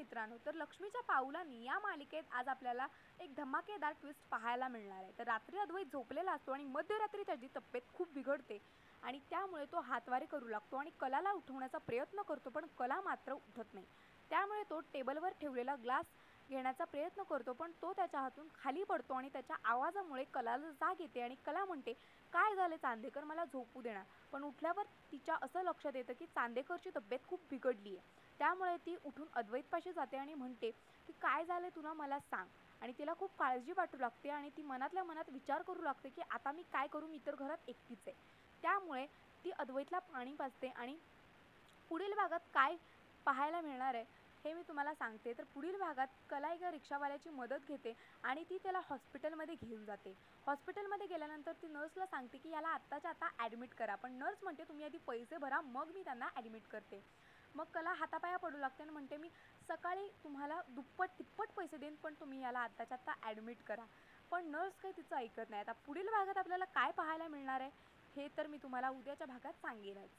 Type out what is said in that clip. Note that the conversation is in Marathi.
मित्रांनो, तर लक्ष्मीच्या पावलांनी या मालिकेत आज आपल्याला एक धमाकेदार ट्विस्ट पाहायला मिळणार आहे. तर रात्री अद्वैत झोपलेला असतो आणि मध्यरात्री त्याची तब्येत खूप बिघडते आणि त्यामुळे तो हातवारे करू लागतो आणि कलाला उठवण्याचा प्रयत्न करतो, पण कला मात्र उठत नाही. त्यामुळे तो टेबलवर ठेवलेला ग्लास घेण्याचा प्रयत्न करतो, पण तो त्याच्या हातून खाली पडतो आणि त्याच्या आवाजामुळे कलाला जाग येते आणि कला म्हणते, "काय झाले चांदेकर, मला झोपू देणार." पण उठल्यावर तिच्या असं लक्षात येतं की चांदेकरची तब्येत खूप बिघडली आहे. त्यामुळे ती उठून अद्वैतपाशी जाते आणि म्हणते की काय झालं तुला मला सांग. आणि तिला खूप काळजी वाटू लागते आणि ती मनातल्या मनात विचार करू लागते की आता मी काय करू, मी तर घरात एकटीच आहे. त्यामुळे ती अद्वैतला पाणी पाजते आणि पुढील भागात काय पाहायला मिळणार आहे हे मी तुम्हाला सांगते. तर पुढील भागात कला एका रिक्षावाल्याची मदत घेते आणि ती त्याला हॉस्पिटलमध्ये घेऊन जाते. हॉस्पिटलमध्ये गेल्यानंतर ती नर्सला सांगते की याला आत्ताच्या आता ॲडमिट करा, पण नर्स म्हणते तुम्ही आधी पैसे भरा, मग मी त्यांना ॲडमिट करते. मग कला हातापाया पडू लागते आणि म्हणते मी सकाळी तुम्हाला दुप्पट तिप्पट पैसे देईन, पण तुम्ही याला आत्ताच्या आत्ता ॲडमिट करा. पण नर्स काही तिचं ऐकत नाही. आता पुढील भागात आपल्याला काय पाहायला मिळणार आहे हे तर मी तुम्हाला उद्याच्या भागात सांगेनच.